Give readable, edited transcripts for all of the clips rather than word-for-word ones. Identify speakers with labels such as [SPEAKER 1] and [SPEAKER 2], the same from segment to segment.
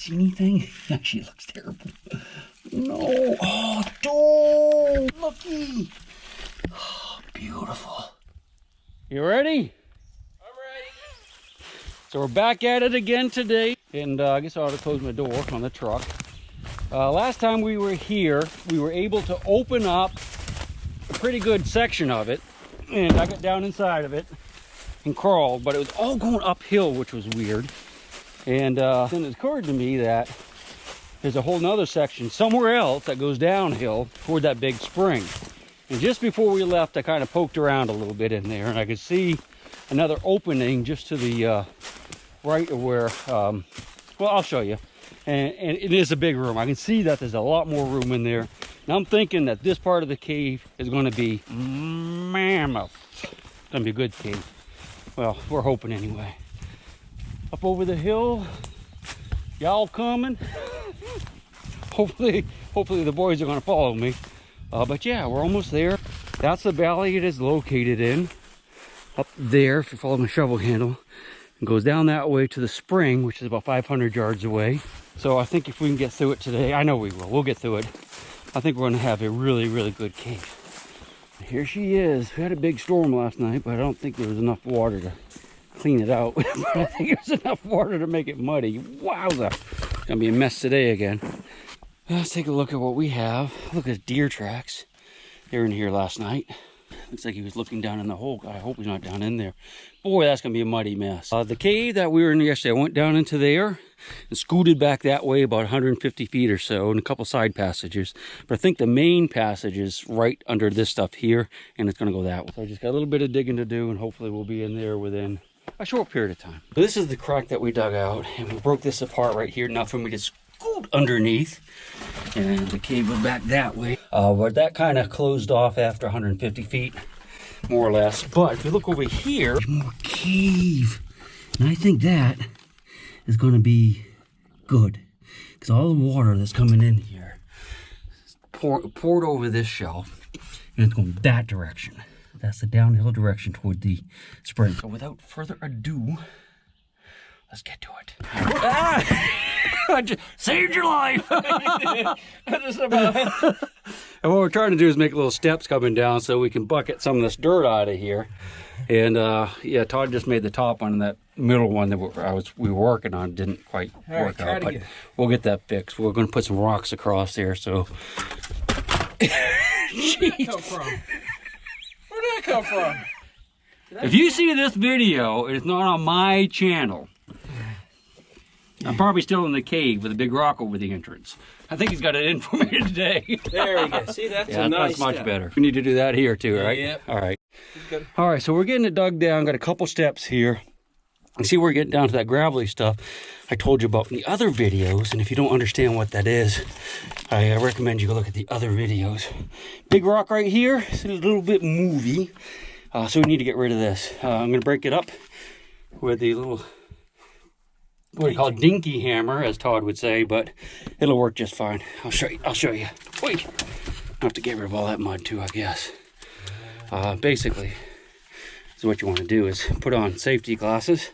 [SPEAKER 1] See anything? Actually, it looks terrible. No. Oh, looky. Oh, beautiful. You ready?
[SPEAKER 2] I'm ready.
[SPEAKER 1] So we're back at it again today. And I guess I ought to close my door on the truck. Last time we were here, we were able to open up a pretty good section of it. And I got down inside of it and crawled, but it was all going uphill, which was weird. And then it occurred to me that there's a whole nother section somewhere else that goes downhill toward that big spring. And just before we left, I kind of poked around a little bit in there, and I could see another opening just to the right of where, well, I'll show you. And it is a big room. I can see that there's a lot more room in there. And I'm thinking that this part of the cave is going to be mammoth. It's going to be a good cave. Well, we're hoping anyway. Up over the hill, y'all coming? Hopefully the boys are going to follow me. But yeah, we're almost there. That's the valley it is located in. Up there, if you follow my shovel handle, it goes down that way to the spring, which is about 500 yards away. So I think if we can get through it today, I know we will. We'll get through it. I think we're going to have a really, really good cave. Here she is. We had a big storm last night, but I don't think there was enough water to clean it out. I think there's enough water to make it muddy. Wowza. It's gonna be a mess today again. Let's take a look at what we have. Look at deer tracks. They were in here last night. Looks like he was looking down in the hole. I hope he's not down in there. Boy, that's gonna be a muddy mess. The cave that we were in yesterday, I went down into there and scooted back that way about 150 feet or so, and a couple side passages. But I think the main passage is right under this stuff here, and it's gonna go that way. So I just got a little bit of digging to do, and hopefully we'll be in there within a short period of time. So this is the crack that we dug out, and we broke this apart right here, enough for me to scoot underneath, and the cave went back that way. But that kind of closed off after 150 feet, more or less. But if you look over here, there's more cave, and I think that is going to be good, because all the water that's coming in here is poured over this shelf, and it's going that direction. That's the downhill direction toward the spring. So without further ado, let's get to it. I just saved your life. And what we're trying to do is make little steps coming down so we can bucket some of this dirt out of here. And yeah, Todd just made the top one, and that middle one that we were working on didn't quite work out. But we'll get that fixed. We're going to put some rocks across there. So,
[SPEAKER 2] Where'd that come from? Where'd that come from?
[SPEAKER 1] If you see this video, it's not on my channel. I'm probably still in the cave with a big rock over the entrance. I think he's got it in for me today.
[SPEAKER 2] There we go. See, that's a nice
[SPEAKER 1] that's much
[SPEAKER 2] step.
[SPEAKER 1] better. We need to do that here too, right?
[SPEAKER 2] Yep.
[SPEAKER 1] All right. All right, so we're getting it dug down. Got a couple steps here. You see, we're getting down to that gravelly stuff I told you about in the other videos. And if you don't understand what that is, I recommend you go look at the other videos. Big rock right here. It's a little bit movie. So we need to get rid of this. I'm going to break it up with the little, what do you call it, dinky hammer, as Todd would say, but it'll work just fine. I'll show you. Wait. I have to get rid of all that mud too, I guess. Basically, so what you want to do is put on safety glasses,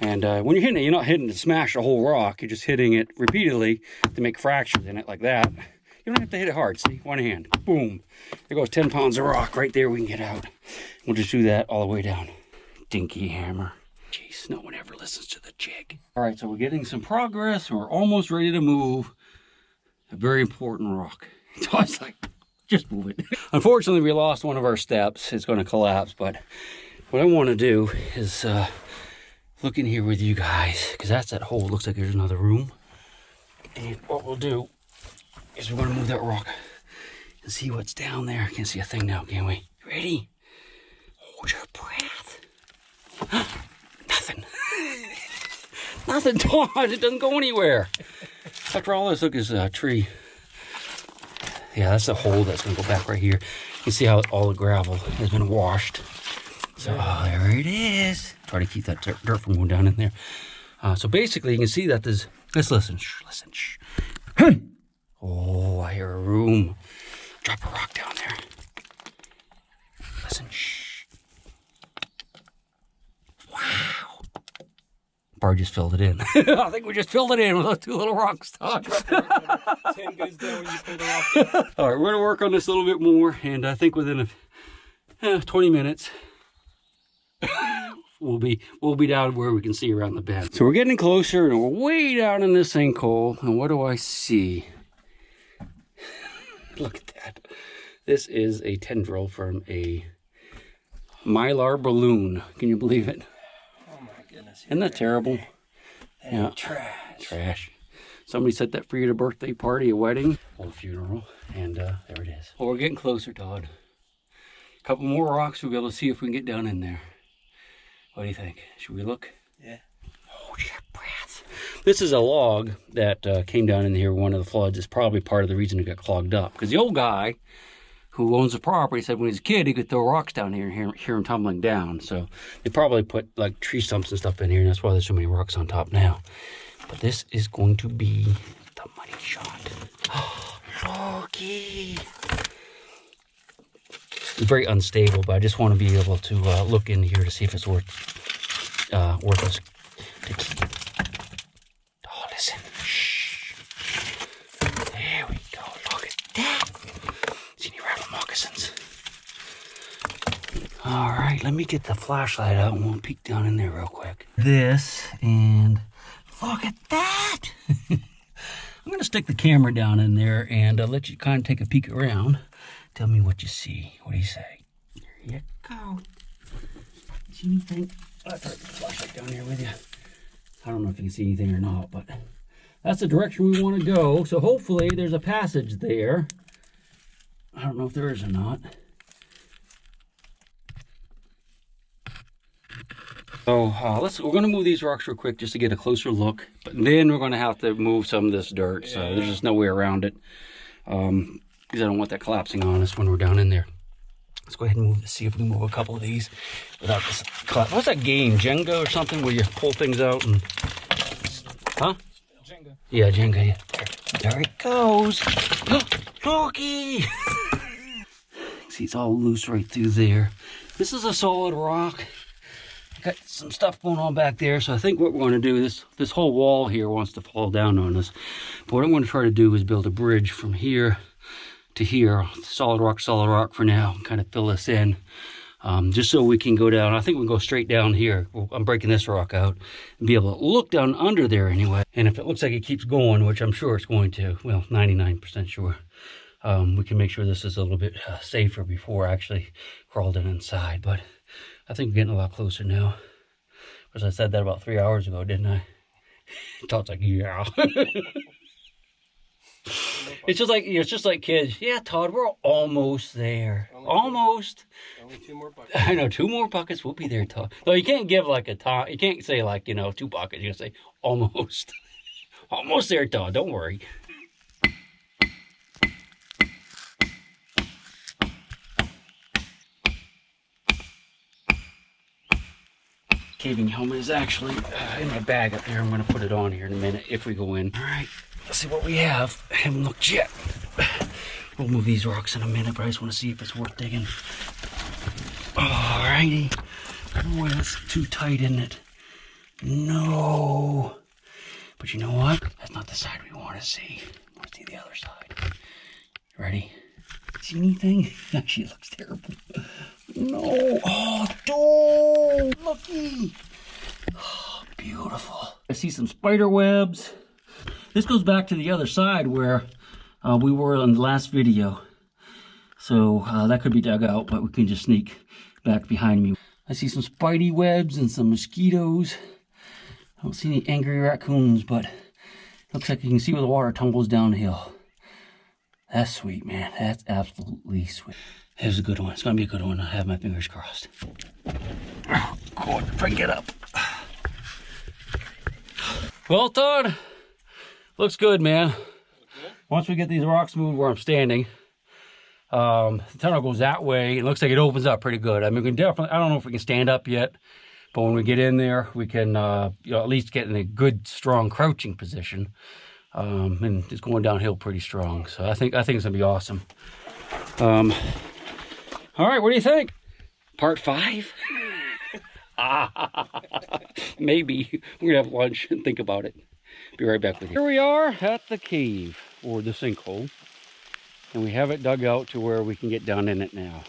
[SPEAKER 1] and when you're hitting it, you're not hitting to smash the whole rock. You're just hitting it repeatedly to make fractures in it like that. You don't have to hit it hard. See, one hand, boom. There goes 10 pounds of rock right there. We can get out. We'll just do that all the way down. Dinky hammer. Jeez, no one ever listens to the jig. All right, so we're getting some progress. We're almost ready to move a very important rock. So I was like, just move it. Unfortunately, we lost one of our steps. It's going to collapse, but what I want to do is look in here with you guys, because that's that hole. It looks like there's another room. And what we'll do is we're going to move that rock and see what's down there. Can't see a thing now, can we? Ready? Hold your breath. Nothing. Nothing, Todd. It doesn't go anywhere. After all this, look, is a tree. Yeah, that's the hole that's going to go back right here. You can see how all the gravel has been washed. So there it is. Try to keep that dirt from going down in there. So basically, you can see that there's. Let's listen. Listen. Hey. Oh, I hear a room. Drop a rock down there. Listen. Wow. probably just filled it in. I think we just filled it in with those 2 little rocks, Todd.
[SPEAKER 2] 10 goes down when you pull the rock.
[SPEAKER 1] All right, we're gonna work on this a little bit more, and I think within 20 minutes, we'll be down where we can see around the bend. So we're getting closer, and we're way down in this sinkhole. And what do I see? Look at that. This is a tendril from a mylar balloon. Can you believe it?
[SPEAKER 2] Oh my goodness.
[SPEAKER 1] Isn't that terrible?
[SPEAKER 2] Yeah. Trash.
[SPEAKER 1] Trash. Somebody set that for you at a birthday party, a wedding, or a funeral, and there it is. Well, we're getting closer, Todd. A couple more rocks, we'll be able to see if we can get down in there. What do you think? Should we look?
[SPEAKER 2] Yeah.
[SPEAKER 1] Hold your breath. This is a log that came down in here one of the floods. It's probably part of the reason it got clogged up. Because the old guy who owns the property said when he was a kid, he could throw rocks down here and hear them tumbling down. So they probably put like tree stumps and stuff in here, and that's why there's so many rocks on top now. But this is going to be the money shot. Oh, looky. It's very unstable, but I just want to be able to look in here to see if it's worth us to keep. Oh, listen. Shh. There we go. Look at that. See any rabbit moccasins? All right, let me get the flashlight out and we'll peek down in there real quick. This, and look at that. I'm going to stick the camera down in there and let you kind of take a peek around. Tell me what you see. What do you say? There you go. See anything? I'll try to put the flashlight down here with you. I don't know if you can see anything or not, but that's the direction we want to go. So hopefully there's a passage there. I don't know if there is or not. So we're going to move these rocks real quick just to get a closer look. But then we're going to have to move some of this dirt. So there's just no way around it. Because I don't want that collapsing on us when we're down in there. Let's go ahead and see if we can move a couple of these without this collapse. What's that game? Jenga or something where you pull things out and... Huh?
[SPEAKER 2] Jenga.
[SPEAKER 1] Yeah, Jenga. Yeah. There it goes. Looky! See, it's all loose right through there. This is a solid rock. Got some stuff going on back there, so I think what we're going to do, this whole wall here wants to fall down on us. But what I'm going to try to do is build a bridge from here to here, solid rock for now, kind of fill this in, just so we can go down. I think we can go straight down here. I'm breaking this rock out and be able to look down under there anyway. And if it looks like it keeps going, which I'm sure it's going to, well, 99% sure, we can make sure this is a little bit safer before I actually crawled in inside. But I think we're getting a lot closer now. Because I said that about 3 hours ago, didn't I? Todd's like, yeah. It's just like kids. Yeah, Todd, we're almost there. Almost.
[SPEAKER 2] Only 2 more buckets.
[SPEAKER 1] I know, 2 more buckets. We'll be there, Todd. No, you can't give like a time. You can't say like, 2 buckets. You gotta say almost. Almost there, Todd. Don't worry. Caving helmet is actually in my bag up there. I'm going to put it on here in a minute if we go in. All right, let's see what we have. I haven't looked yet. We'll move these rocks in a minute, but I just want to see if it's worth digging. All righty. Oh, that's too tight, isn't it? No. But you know what? That's not the side we want to see. I want to see the other side. Ready? See anything? Actually, it looks terrible. No. Oh, looky. Oh, beautiful. I see some spider webs. This goes back to the other side where we were in the last video. So that could be dug out, but we can just sneak back behind me. I see some spidey webs and some mosquitoes. I don't see any angry raccoons, but looks like you can see where the water tumbles downhill. That's sweet, man. That's absolutely sweet. Here's a good one. It's going to be a good one. I have my fingers crossed. Oh, God, if I can get up. Well, Todd, looks good, man. Once we get these rocks moved where I'm standing, the tunnel goes that way. It looks like it opens up pretty good. I mean, we can definitely, I don't know if we can stand up yet, but when we get in there, we can at least get in a good, strong crouching position. And it's going downhill pretty strong. So I think it's going to be awesome. All right, what do you think? Part 5? Maybe. We're gonna have lunch and think about it. Be right back with you. Here we are at the cave, or the sinkhole. And we have it dug out to where we can get down in it now.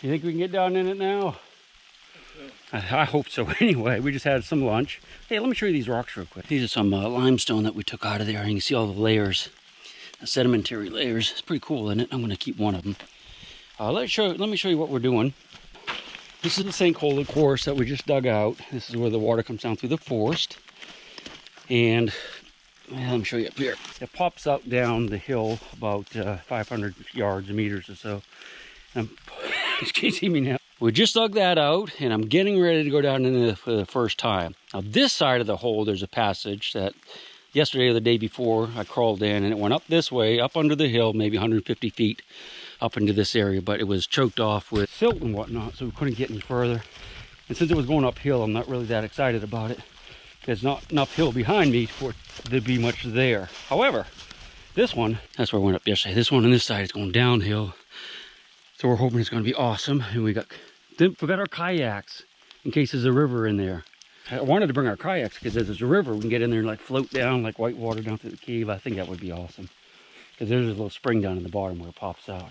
[SPEAKER 1] You think we can get down in it now? I hope so. Anyway, we just had some lunch. Hey, let me show you these rocks real quick. These are some limestone that we took out of there. You can see all the layers, the sedimentary layers. It's pretty cool, isn't it? I'm gonna keep one of them. Let me show you what we're doing. This is the sinkhole, of course, that we just dug out. This is where the water comes down through the forest. And let me show you up here. It pops up down the hill about 500 yards, meters or so. You can't see me now. We just dug that out, and I'm getting ready to go down in it for the first time. Now, this side of the hole, there's a passage that yesterday or the day before I crawled in, and it went up this way, up under the hill, maybe 150 feet up into this area, but it was choked off with silt and whatnot, so we couldn't get any further. And since it was going uphill, I'm not really that excited about it. There's not enough hill behind me for it to be much there. However, this one, that's where I went up yesterday. This one on this side is going downhill. So we're hoping it's going to be awesome. And we got our kayaks in case there's a river in there. I wanted to bring our kayaks because if there's a river, we can get in there and like float down like white water down through the cave. I think that would be awesome. Because there's a little spring down in the bottom where it pops out.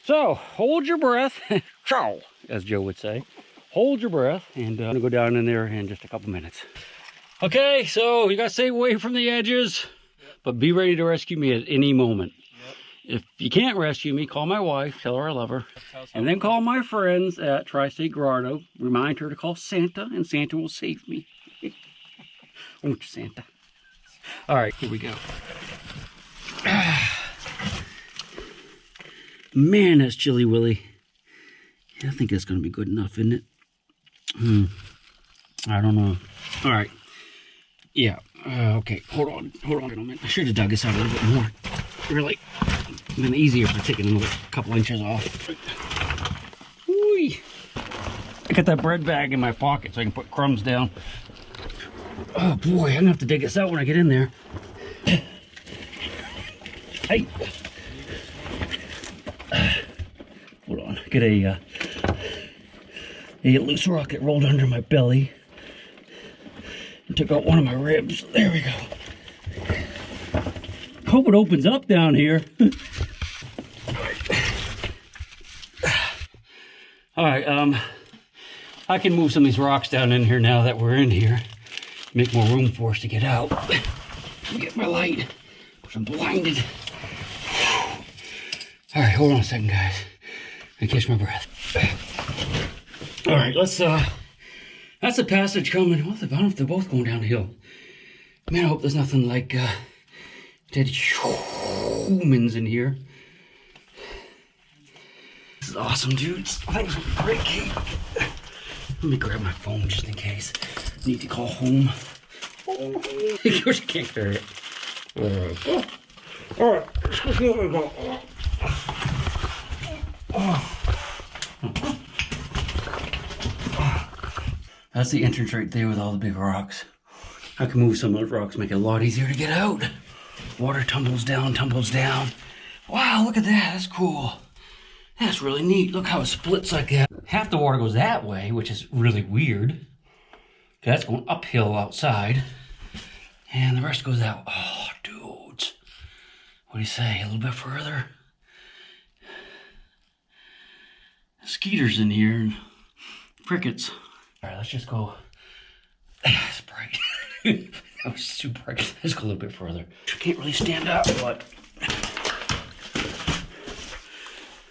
[SPEAKER 1] So hold your breath, chow, as Joe would say. Hold your breath, and I'm going to go down in there in just a couple minutes. Okay, so you got to stay away from the edges, but be ready to rescue me at any moment. If you can't rescue me, call my wife, tell her I love her, and then call my friends at Tri-State Grotto. Remind her to call Santa, and Santa will save me. Won't you, Santa? All right, here we go. Man, that's chilly willy. Yeah, I think that's going to be good enough, isn't it? I don't know. All right. Yeah. Okay. Hold on a minute. I should have dug this out a little bit more. Really. It's been easier for taking a couple inches off. Whee! I got that bread bag in my pocket so I can put crumbs down. Oh boy, I'm gonna have to dig this out when I get in there. Hey! Hold on. Get a loose rock that rolled under my belly and took out one of my ribs. There we go. Hope it opens up down here. All right, I can move some of these rocks down in here now that we're in here. Make more room for us to get out. Let me get my light, because I'm blinded. All right, hold on a second, guys. I catch my breath. All right, let's, that's a passage coming. Well, I don't know if they're both going downhill. Man, I hope there's nothing like, dead humans in here. This is awesome, dudes. I think this will be great, Kate. Let me grab my phone just in case. Need to call home. Of course you can't carry it. All right, let's go. That's the entrance right there with all the big rocks. I can move some of those rocks, make it a lot easier to get out. Water tumbles down, tumbles down. Wow, look at that, that's cool. That's really neat, look how it splits like that. Half the water goes that way, which is really weird. That's going uphill outside. And the rest goes out. Oh, dudes. What do you say, a little bit further? Skeeters in here and crickets. All right, let's just go. It's bright. That was too bright. Let's go a little bit further. I can't really stand up, but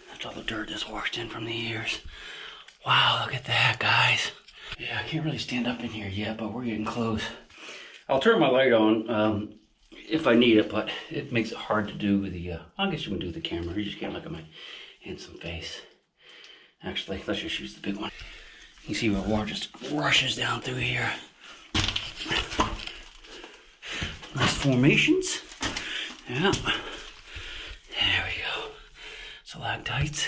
[SPEAKER 1] that's all the dirt that's washed in from the years. Wow, look at that, guys. Yeah, I can't really stand up in here yet, but we're getting close. I'll turn my light on if I need it, but it makes it hard to do with the, I guess you can do with the camera. You just can't look at my handsome face. Actually, let's just use the big one. You see where water just rushes down through here. Nice formations. Yeah. There we go. Stalactites.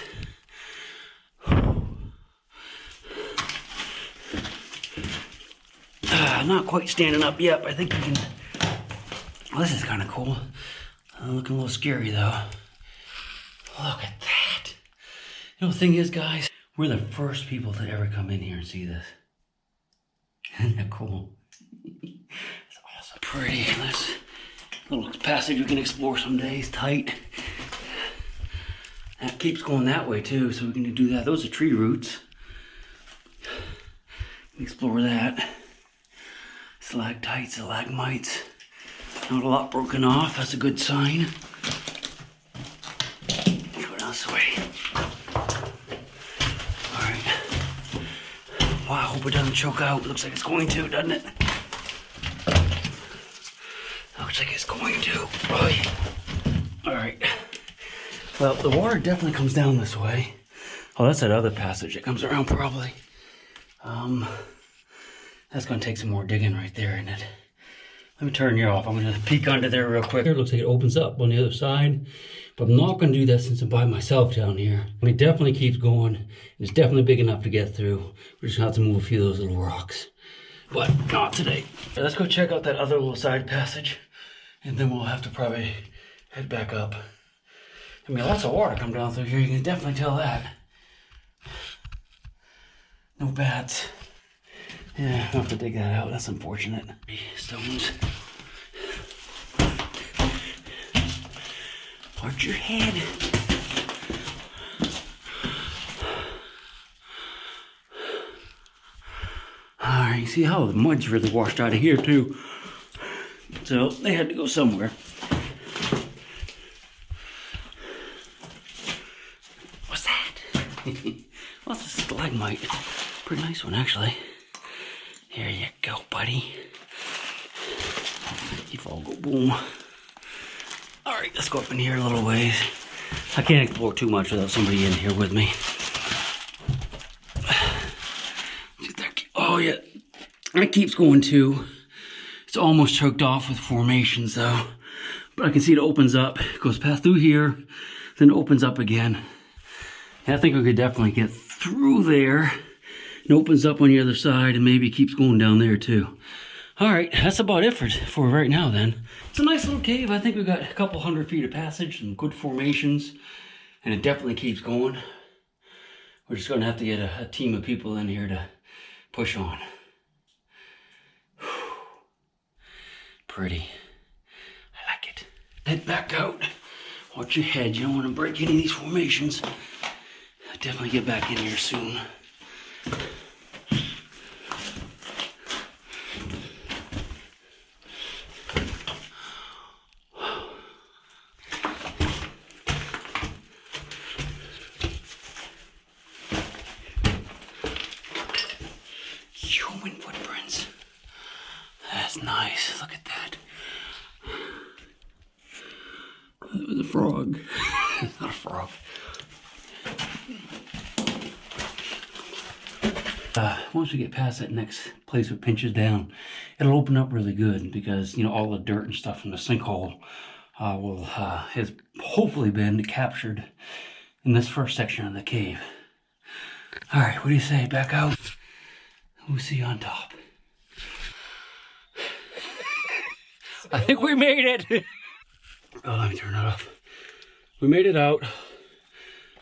[SPEAKER 1] Not quite standing up yet, but I think we can. Well, this is kind of cool. Looking a little scary though. Look at that. You know, the thing is, guys, We're the first people to ever come in here and see this. Isn't that cool? It's awesome. Pretty. Nice little passage we can explore some days. Tight. That keeps going that way too, so we can do that. Those are tree roots. Explore that. Stalactites, stalagmites. Not a lot broken off. That's a good sign. Go down this way. Alright. Wow, I hope it doesn't choke out. Looks like it's going to, doesn't it? Looks like it's going to. Alright. Well, the water definitely comes down this way. Oh, that's that other passage that comes around probably. That's gonna take some more digging right there, isn't it? Let me turn you off. I'm gonna peek under there real quick. It looks like it opens up on the other side, but I'm not gonna do that since I'm by myself down here. I mean, it definitely keeps going. It's definitely big enough to get through. We're just gonna have to move a few of those little rocks, but not today. Let's go check out that other little side passage, and then we'll have to probably head back up. I mean, lots of water come down through here. You can definitely tell that. No bats. Yeah, I'll have to dig that out. That's unfortunate. Stones. Watch your head. Alright, you see how the mud's really washed out of here too. So they had to go somewhere. What's that? Well, it's a stalagmite. Pretty nice one actually. There you go, buddy. You all go boom. Alright, let's go up in here a little ways. I can't explore too much without somebody in here with me. Oh yeah, it keeps going too. It's almost choked off with formations though. But I can see it opens up. It goes past through here, then it opens up again. And I think we could definitely get through there. It opens up on the other side and maybe keeps going down there too. All right, that's about it for right now then. It's a nice little cave. I think we've got a couple 100 feet of passage, some good formations, and it definitely keeps going. We're just gonna have to get a team of people in here to push on. Whew. Pretty. I like it. Head back out. Watch your head. You don't want to break any of these formations. I'll definitely get back in here soon. Human footprints. That's nice. Look at that. That was a frog. It's not a frog. Once we get past that next place it pinches down, it'll open up really good because, you know, all the dirt and stuff from the sinkhole has hopefully been captured in this first section of the cave. All right, what do you say? Back out. We'll see you on top. I think we made it. Oh, let me turn it off. We made it out.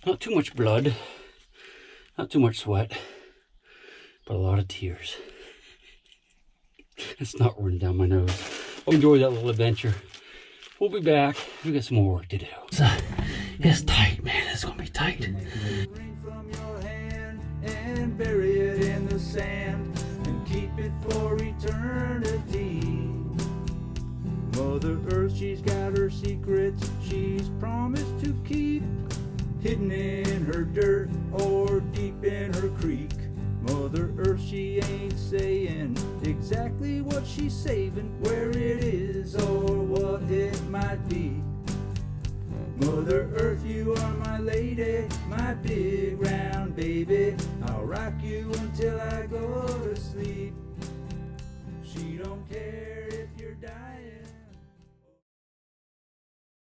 [SPEAKER 1] Not too much blood, not too much sweat, but a lot of tears. It's not running down my nose. I'll enjoy that little adventure. We'll be back. We got some more work to do. It's tight, man. It's gonna be tight.
[SPEAKER 3] From your hand and bury it in the sand and keep it for eternity. Mother Earth, she's got her secrets she's promised to keep, hidden in her dirt or deep in her creek. Mother Earth, she ain't saying exactly what she's saving, where it is or what it might be. Mother Earth, you are my lady, my big round baby. I'll rock you until I go to sleep. She don't care if you're dying.